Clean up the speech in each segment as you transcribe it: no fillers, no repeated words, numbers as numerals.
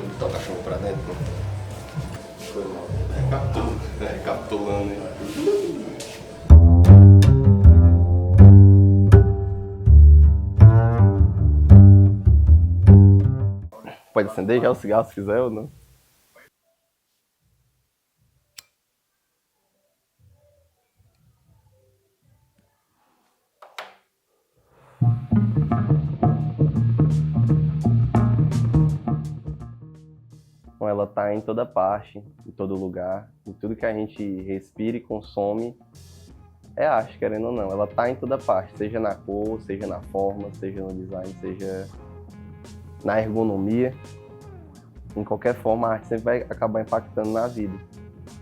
eu botar o cachorro pra dentro. Foi mal. Recapitulando, hein? Pode acender já o cigarro se quiser ou não? Então, ela tá em toda parte, em todo lugar, em tudo que a gente respira e consome. É arte, querendo ou não. Ela tá em toda parte, seja na cor, seja na forma, seja no design, seja na ergonomia. Em qualquer forma, a arte sempre vai acabar impactando na vida.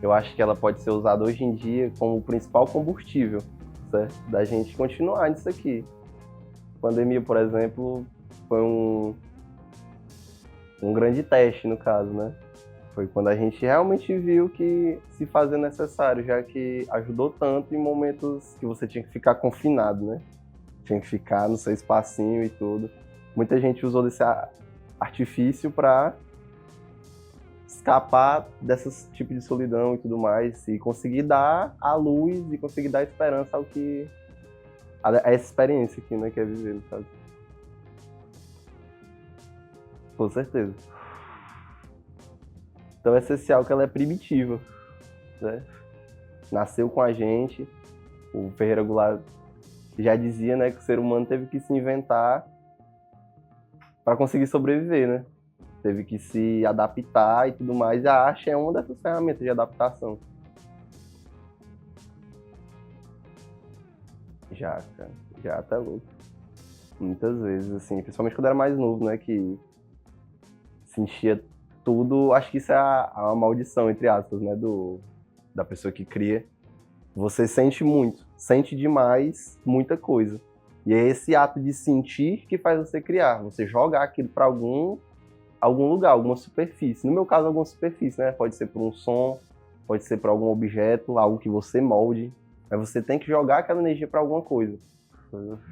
Eu acho que ela pode ser usada hoje em dia como o principal combustível, certo? Da gente continuar nisso aqui. A pandemia, por exemplo, foi um grande teste, no caso, né? Foi quando a gente realmente viu que se fazia necessário, já que ajudou tanto em momentos que você tinha que ficar confinado, né? Tinha que ficar no seu espacinho e tudo. Muita gente usou desse artifício para escapar desse tipo de solidão e tudo mais, e conseguir dar a luz e conseguir dar esperança ao que a essa experiência aqui, né, que é viver, no caso. Com certeza. Então é essencial que ela é primitiva, né? Nasceu com a gente. O Ferreira Goulart já dizia, né, que o ser humano teve que se inventar para conseguir sobreviver, né? Teve que se adaptar e tudo mais. E a arte é uma dessas ferramentas de adaptação. Já, cara. Já, até louco. Muitas vezes, assim, principalmente quando era mais novo, né, que sentia tudo. Acho que isso é a maldição, entre aspas, né, da pessoa que cria. Você sente muito, sente demais muita coisa. E é esse ato de sentir que faz você criar. Você jogar aquilo para algum lugar, alguma superfície. No meu caso, alguma superfície, né? Pode ser por um som, pode ser por algum objeto, algo que você molde. Mas você tem que jogar aquela energia para alguma coisa.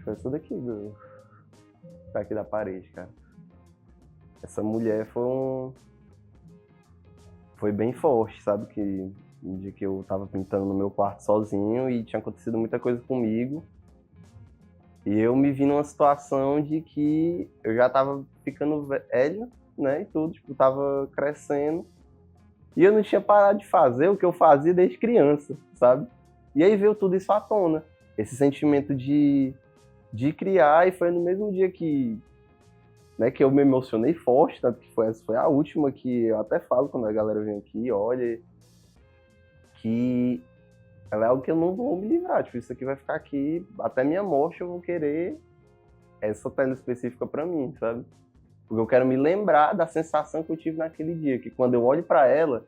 Foi isso daqui, aqui da parede, cara. Essa mulher foi bem forte, sabe? Que um dia que eu tava pintando no meu quarto sozinho e tinha acontecido muita coisa comigo. E eu me vi numa situação de que eu já tava ficando velho, né? E tudo, tipo, tava crescendo. E eu não tinha parado de fazer o que eu fazia desde criança, sabe? E aí veio tudo isso à tona. Esse sentimento de criar, e foi no mesmo dia que, né, que eu me emocionei forte, tanto que essa foi a última que eu até falo quando a galera vem aqui, olha, que ela é algo que eu não vou me livrar, tipo, isso aqui vai ficar aqui, até minha morte eu vou querer essa tela específica pra mim, sabe? Porque eu quero me lembrar da sensação que eu tive naquele dia, que quando eu olho pra ela,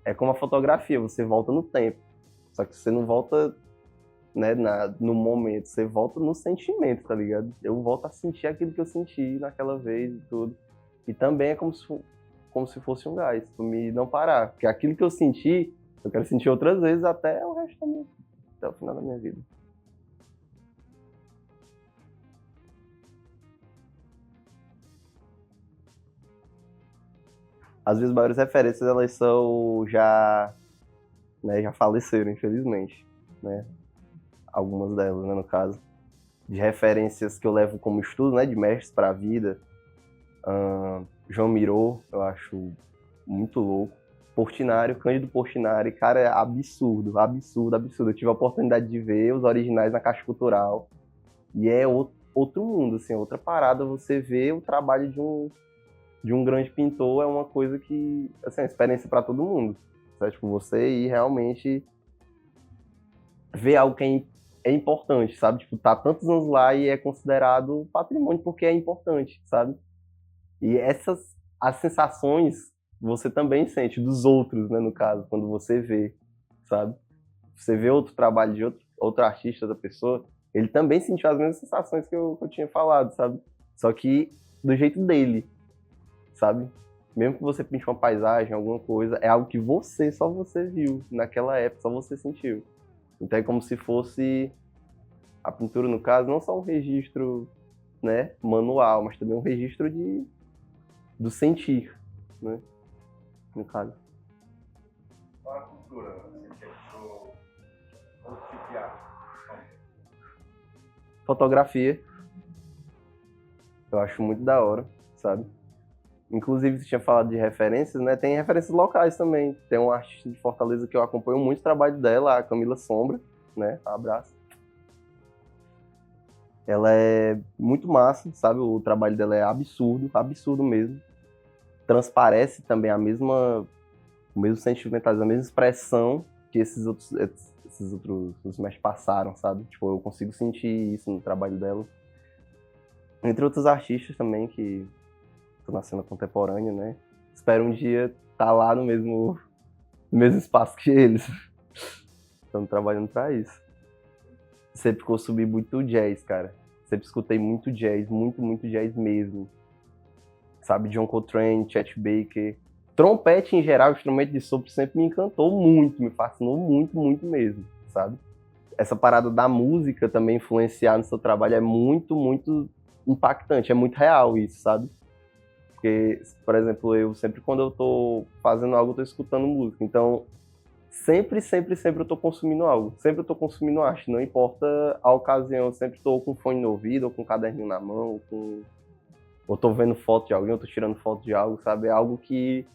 é como a fotografia, você volta no tempo, só que você não volta, né, no momento, você volta no sentimento, tá ligado? Eu volto a sentir aquilo que eu senti naquela vez e tudo. E também é como se fosse um gás, pra me não parar, porque aquilo que eu senti, eu quero sentir outras vezes até o resto da minha, até o final da minha vida. As minhas maiores referências, elas são já, né, já faleceram, infelizmente, né? Algumas delas, né, no caso. De referências que eu levo como estudo, né, de mestres para a vida. João Miró, eu acho muito louco. Portinari, Cândido Portinari, cara, é absurdo, absurdo, absurdo. Eu tive a oportunidade de ver os originais na Caixa Cultural e é outro mundo, assim, outra parada. Você vê o trabalho de um grande pintor é uma coisa que, assim, é uma experiência para todo mundo. Sabe? Tipo, você ir realmente ver algo que é importante, sabe? Tipo, tá tantos anos lá e é considerado patrimônio porque é importante, sabe? E as sensações você também sente dos outros, né, no caso, quando você vê, sabe? Você vê outro trabalho de outro artista da pessoa, ele também sentiu as mesmas sensações que eu tinha falado, sabe? Só que do jeito dele, sabe? Mesmo que você pinte uma paisagem, alguma coisa, é algo que só você viu naquela época, só você sentiu. Então é como se fosse a pintura, no caso, não só um registro, né, manual, mas também um registro do sentir, né? No caso. Qual a cultura, assim, que é outro tipo de arte? Fotografia, eu acho muito da hora, sabe? Inclusive, você tinha falado de referências, né? Tem referências locais também. Tem uma artista de Fortaleza que eu acompanho muito o trabalho dela, a Camila Sombra, né? Abraço. Ela é muito massa, sabe? O trabalho dela é absurdo, absurdo mesmo. Transparece também o mesmo sentimento, a mesma expressão que esses outros os mestres passaram, sabe? Tipo, eu consigo sentir isso no trabalho dela. Entre outros artistas também que estão na cena contemporânea, né? Espero um dia estar lá no mesmo espaço que eles. Estamos trabalhando para isso. Sempre consumi muito jazz, cara. Sempre escutei muito jazz, muito jazz mesmo. Sabe, John Coltrane, Chet Baker. Trompete, em geral, instrumento de sopro sempre me encantou muito, me fascinou muito mesmo, sabe? Essa parada da música também influenciar no seu trabalho é muito impactante, é muito real isso, sabe? Porque, por exemplo, eu sempre quando eu tô fazendo algo, eu tô escutando música. Então, sempre eu tô consumindo algo. Sempre eu tô consumindo arte, não importa a ocasião. Eu sempre tô com fone no ouvido, ou com um caderninho na mão, ou tô vendo foto de alguém, ou tô tirando foto de algo, sabe? É algo que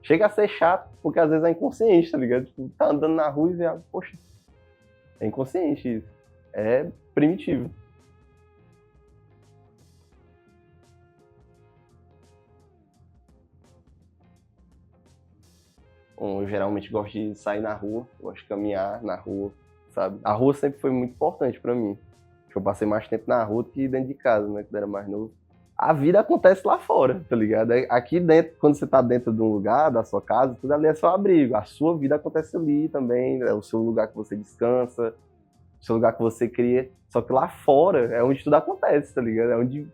chega a ser chato, porque às vezes é inconsciente, tá ligado? Tipo, tá andando na rua e vê algo, poxa, é inconsciente isso. É primitivo. Bom, eu geralmente gosto de sair na rua, gosto de caminhar na rua, sabe? A rua sempre foi muito importante pra mim. Acho que eu passei mais tempo na rua do que dentro de casa, né? Quando era mais novo. A vida acontece lá fora, tá ligado? Aqui dentro, quando você tá dentro de um lugar, da sua casa, tudo ali é seu abrigo. A sua vida acontece ali também, é o seu lugar que você descansa, o seu lugar que você cria. Só que lá fora é onde tudo acontece, tá ligado? É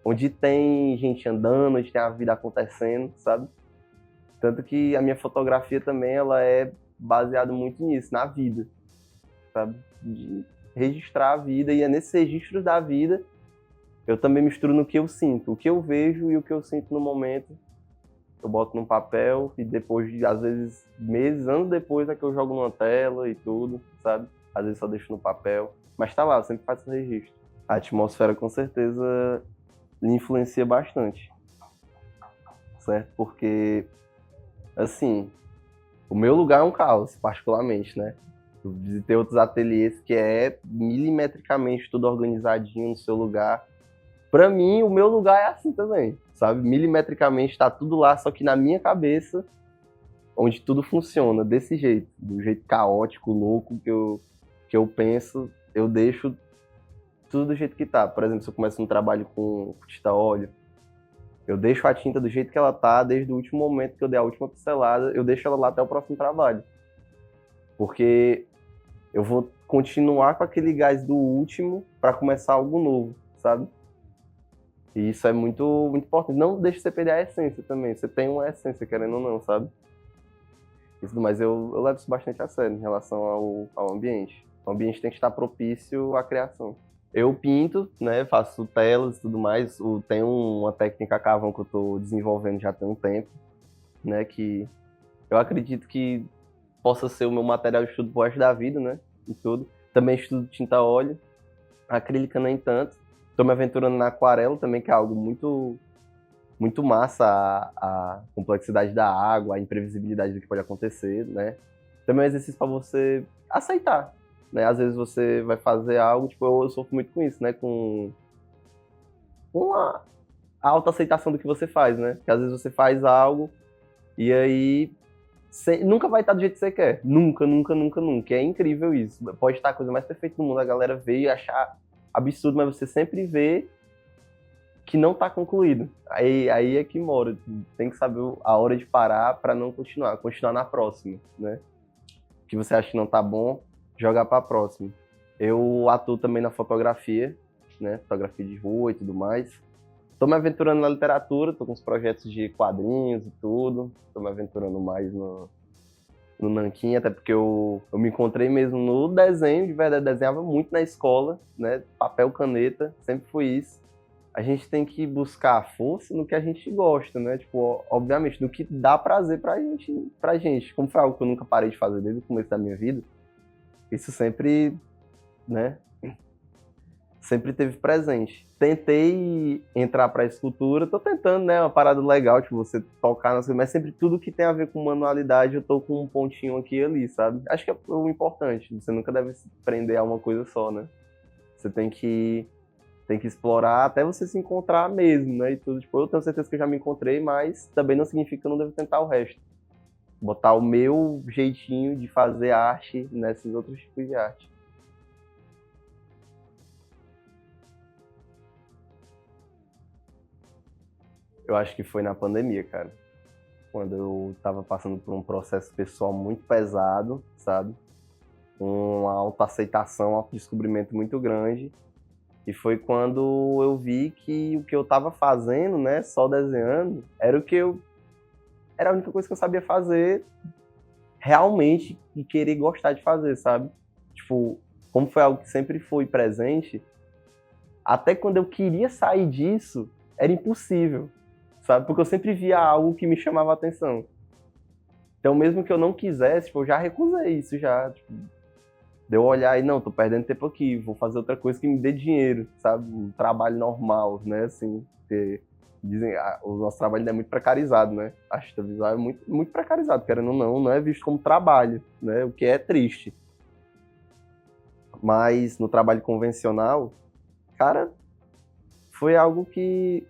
onde tem gente andando, onde tem a vida acontecendo, sabe? Tanto que a minha fotografia também, ela é baseada muito nisso, na vida, sabe? De registrar a vida, e é nesse registro da vida eu também misturo no que eu sinto, o que eu vejo e o que eu sinto no momento. Eu boto num papel e depois, às vezes, meses, anos depois é que eu jogo numa tela e tudo, sabe? Às vezes só deixo no papel. Mas tá lá, eu sempre faço o registro. A atmosfera, com certeza, me influencia bastante, certo? Porque, assim, o meu lugar é um caos, particularmente, né? Eu visitei outros ateliês que é milimetricamente tudo organizadinho no seu lugar. Pra mim, o meu lugar é assim também, sabe? Milimetricamente tá tudo lá, só que na minha cabeça, onde tudo funciona desse jeito, do jeito caótico, louco que eu penso, eu deixo tudo do jeito que tá. Por exemplo, se eu começo um trabalho com tinta óleo, eu deixo a tinta do jeito que ela tá, desde o último momento que eu dei a última pincelada, eu deixo ela lá até o próximo trabalho. Porque eu vou continuar com aquele gás do último para começar algo novo, sabe? E isso é muito importante. Não deixe você perder a essência também. Você tem uma essência, querendo ou não, sabe? Isso, mas eu levo isso bastante a sério em relação ao ambiente. O ambiente tem que estar propício à criação. Eu pinto, né? Faço telas e tudo mais. Tem uma técnica carvão que eu estou desenvolvendo já tem um tempo, né? Que eu acredito que possa ser o meu material de estudo pro resto da vida, né? E tudo. Também estudo tinta a óleo, acrílica nem tanto. Estou me aventurando na aquarela também, que é algo muito massa, a complexidade da água, a imprevisibilidade do que pode acontecer, né? Também é um exercício para você aceitar, né? Às vezes você vai fazer algo, tipo, eu sofro muito com isso, né? Com a autoaceitação do que você faz, né? Porque às vezes você faz algo e aí nunca vai estar do jeito que você quer. Nunca. É incrível isso. Pode estar a coisa mais perfeita do mundo, a galera veio e achar absurdo, mas você sempre vê que não está concluído. Aí é que mora. Tem que saber a hora de parar para não continuar na próxima, né? O que você acha que não tá bom, jogar para a próxima. Eu atuo também na fotografia, né? Fotografia de rua e tudo mais. Tô me aventurando na literatura, tô com uns projetos de quadrinhos e tudo. Tô me aventurando mais no nanquim, até porque eu me encontrei mesmo no desenho, de verdade, desenhava muito na escola, né? Papel, caneta, sempre foi isso. a gente tem que buscar a força no que a gente gosta, né? Tipo, obviamente, no que dá prazer pra gente. Como foi algo que eu nunca parei de fazer desde o começo da minha vida, isso sempre, né? Sempre teve presente. Tentei entrar pra escultura, tô tentando, né? Uma parada legal, tipo, você tocar nas coisas, mas sempre tudo que tem a ver com manualidade, eu tô com um pontinho aqui e ali, sabe? Acho que é o importante, você nunca deve se prender a uma coisa só, né? Você tem que explorar até você se encontrar mesmo, né? E tudo. Tipo, eu tenho certeza que eu já me encontrei, mas também não significa que eu não devo tentar o resto. Botar o meu jeitinho de fazer arte nesses outros tipos de arte. Eu acho que foi na pandemia, cara. Quando eu tava passando por um processo pessoal muito pesado, sabe? Uma autoaceitação, um autodescobrimento muito grande. E foi quando eu vi que o que eu tava fazendo, né, só desenhando, era a única coisa que eu sabia fazer realmente e querer gostar de fazer, sabe? Tipo, como foi algo que sempre foi presente, até quando eu queria sair disso, era impossível, sabe? Porque eu sempre via algo que me chamava a atenção. Então, mesmo que eu não quisesse, tipo, eu já recusei isso já, tipo, de eu olhar e não, tô perdendo tempo aqui, vou fazer outra coisa que me dê dinheiro, sabe? Um trabalho normal, né? Assim, porque dizem, o nosso trabalho ainda é muito precarizado, né? A artista visual é muito, muito precarizado, querendo ou não, não é visto como trabalho, né? O que é triste. Mas no trabalho convencional, cara, foi algo que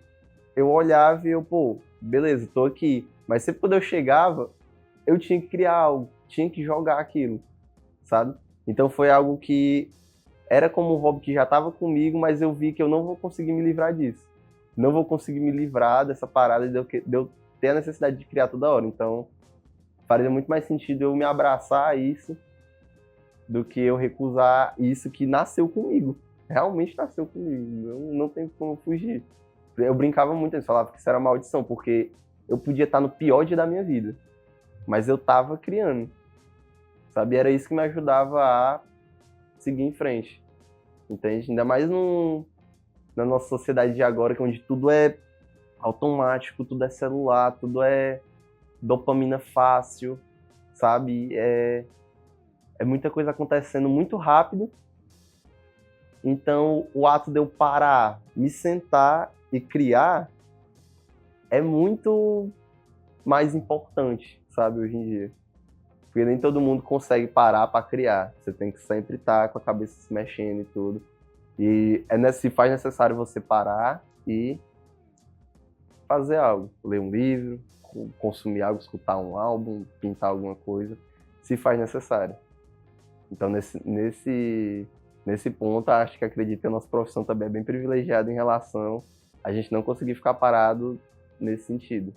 eu olhava e eu, pô, beleza, tô aqui. Mas sempre quando eu chegava, eu tinha que criar algo, tinha que jogar aquilo, sabe? Então foi algo que era como um hobby que já estava comigo, mas eu vi que eu não vou conseguir me livrar disso. Não vou conseguir me livrar dessa parada de eu ter a necessidade de criar toda hora. Então faria muito mais sentido eu me abraçar a isso do que eu recusar isso que nasceu comigo. Realmente nasceu comigo. Não tem como fugir. Eu brincava muito, eu falava que isso era maldição, porque eu podia estar no pior dia da minha vida, mas eu estava criando, sabe? Era isso que me ajudava a seguir em frente, entende? Ainda mais na nossa sociedade de agora, que onde tudo é automático, tudo é celular, tudo é dopamina fácil, sabe? É muita coisa acontecendo muito rápido. Então, o ato de eu parar, me sentar e criar é muito mais importante, sabe, hoje em dia. Porque nem todo mundo consegue parar para criar. Você tem que sempre estar com a cabeça se mexendo e tudo. E se faz necessário você parar e fazer algo. Ler um livro, consumir algo, escutar um álbum, pintar alguma coisa. Se faz necessário. Então, nesse ponto, acho que acredito que a nossa profissão também é bem privilegiada em relação a gente não conseguir ficar parado nesse sentido.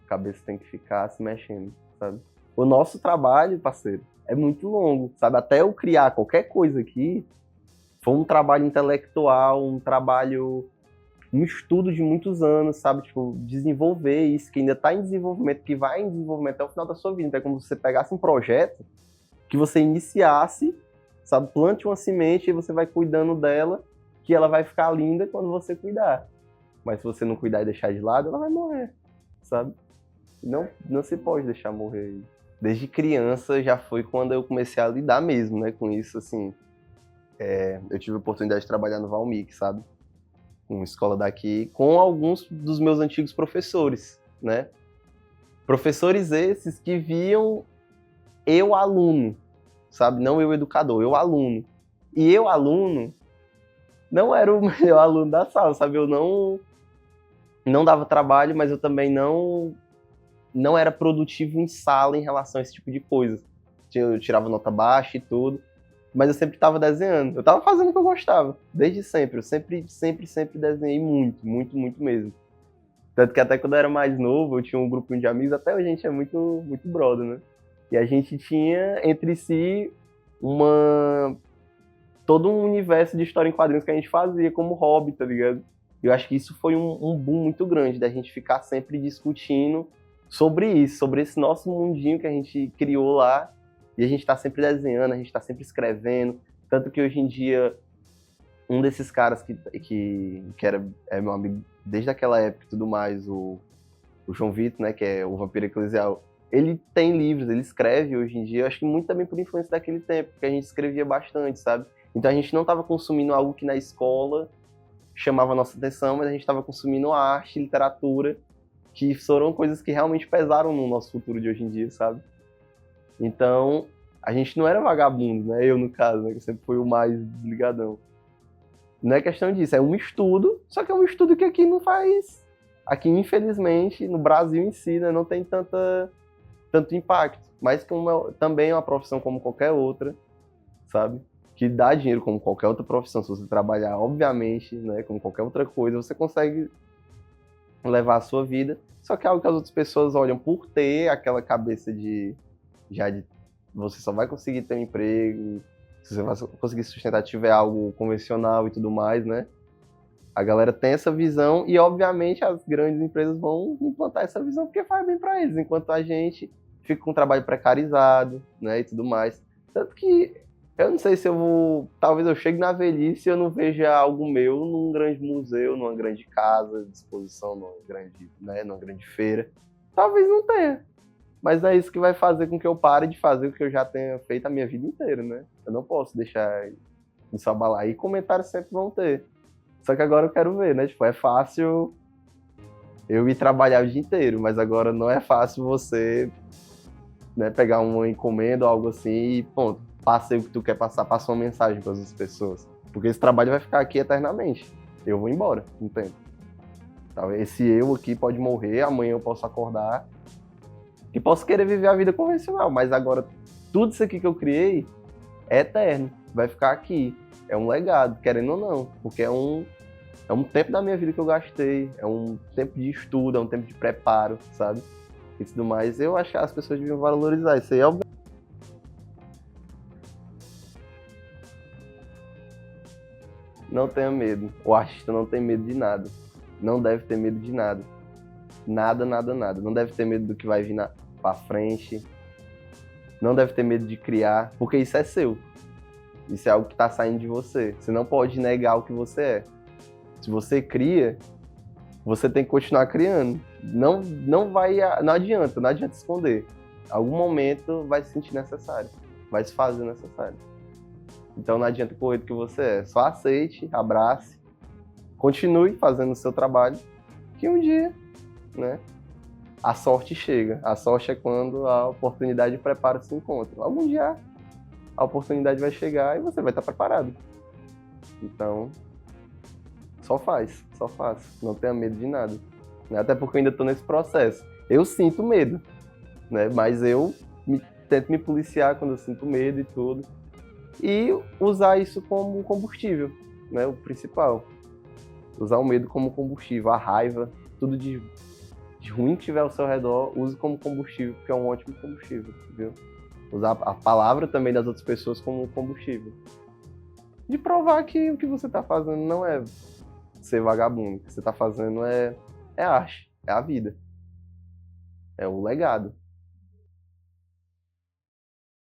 A cabeça tem que ficar se mexendo, sabe? O nosso trabalho, parceiro, é muito longo, sabe? Até eu criar qualquer coisa aqui, foi um trabalho intelectual, um estudo de muitos anos, sabe? Tipo, desenvolver isso, que ainda está em desenvolvimento, que vai em desenvolvimento até o final da sua vida. Então é como se você pegasse um projeto que você iniciasse, sabe? Plante uma semente e você vai cuidando dela, que ela vai ficar linda quando você cuidar. Mas se você não cuidar e deixar de lado, ela vai morrer, sabe? Não se pode deixar morrer. Desde criança já foi quando eu comecei a lidar mesmo, né, com isso, assim. Eu tive a oportunidade de trabalhar no Valmic, sabe? Uma escola daqui, com alguns dos meus antigos professores, né? Professores esses que viam eu aluno, sabe? Não eu educador, eu aluno. E eu aluno não era o melhor aluno da sala, sabe? Eu não dava trabalho, mas eu também não era produtivo em sala em relação a esse tipo de coisa. Eu tirava nota baixa e tudo, mas eu sempre estava desenhando. Eu estava fazendo o que eu gostava, desde sempre. Eu sempre desenhei muito, muito, muito mesmo. Tanto que até quando eu era mais novo, eu tinha um grupinho de amigos, até hoje a gente é muito, muito brother, né? E a gente tinha entre si todo um universo de história em quadrinhos que a gente fazia como hobby, tá ligado? Eu acho que isso foi um boom muito grande, da gente ficar sempre discutindo sobre isso, sobre esse nosso mundinho que a gente criou lá, e a gente tá sempre desenhando, a gente tá sempre escrevendo, tanto que hoje em dia um desses caras que é meu amigo desde aquela época e tudo mais, o João Vitor, né, que é o Vampiro Eclesial, ele tem livros, ele escreve hoje em dia, eu acho que muito também por influência daquele tempo, porque a gente escrevia bastante, sabe? Então a gente não estava consumindo algo que na escola chamava a nossa atenção, mas a gente estava consumindo arte, literatura, que foram coisas que realmente pesaram no nosso futuro de hoje em dia, sabe? Então, a gente não era vagabundo, né? Eu, no caso, né? Que sempre fui o mais desligadão. Não é questão disso, é um estudo, só que é um estudo que aqui não faz... Aqui, infelizmente, no Brasil em si, né, não tem tanto impacto. Mas também é uma profissão como qualquer outra, sabe? Que dá dinheiro como qualquer outra profissão. Se você trabalhar, obviamente, né, como qualquer outra coisa, você consegue levar a sua vida. Só que é algo que as outras pessoas olham por ter aquela cabeça de você só vai conseguir ter um emprego, se você vai conseguir sustentar tiver algo convencional e tudo mais, né? A galera tem essa visão e, obviamente, as grandes empresas vão implantar essa visão porque faz bem para eles, enquanto a gente fica com um trabalho precarizado, né, e tudo mais. Tanto que eu não sei se eu vou... Talvez eu chegue na velhice e eu não veja algo meu num grande museu, numa grande casa de exposição, numa grande feira. Talvez não tenha. Mas é isso que vai fazer com que eu pare de fazer o que eu já tenha feito a minha vida inteira, né? Eu não posso deixar isso abalar. E comentários sempre vão ter. Só que agora eu quero ver, né? Tipo, é fácil eu ir trabalhar o dia inteiro, mas agora não é fácil você, né, pegar uma encomenda ou algo assim e, ponto, passa o que tu quer passar, passa uma mensagem para as outras pessoas. Porque esse trabalho vai ficar aqui eternamente. Eu vou embora, um tempo. Esse eu aqui pode morrer, amanhã eu posso acordar e posso querer viver a vida convencional, mas agora tudo isso aqui que eu criei é eterno, vai ficar aqui. É um legado, querendo ou não, porque é um tempo da minha vida que eu gastei, é um tempo de estudo, é um tempo de preparo, sabe? E tudo mais. Eu acho que as pessoas deviam valorizar isso aí. Não tenha medo. O artista não tem medo de nada. Não deve ter medo de nada. Nada, nada, nada. Não deve ter medo do que vai vir pra frente. Não deve ter medo de criar, porque isso é seu. Isso é algo que tá saindo de você. Você não pode negar o que você é. Se você cria, você tem que continuar criando. Não adianta esconder. Em algum momento vai se sentir necessário. Vai se fazer necessário. Então não adianta correr do que você é. Só aceite, abrace, continue fazendo o seu trabalho, que um dia, né, a sorte chega. A sorte é quando a oportunidade e o preparo se encontram. Algum dia a oportunidade vai chegar e você vai estar preparado. Então, só faz. Não tenha medo de nada. Até porque eu ainda estou nesse processo. Eu sinto medo, né? Mas eu tento me policiar quando eu sinto medo e tudo. E usar isso como combustível, né? O principal. Usar o medo como combustível, a raiva, tudo de ruim que tiver ao seu redor, use como combustível, porque é um ótimo combustível, viu? Usar a palavra também das outras pessoas como combustível. De provar que o que você está fazendo não é ser vagabundo. O que você está fazendo é arte, é a vida. É o legado.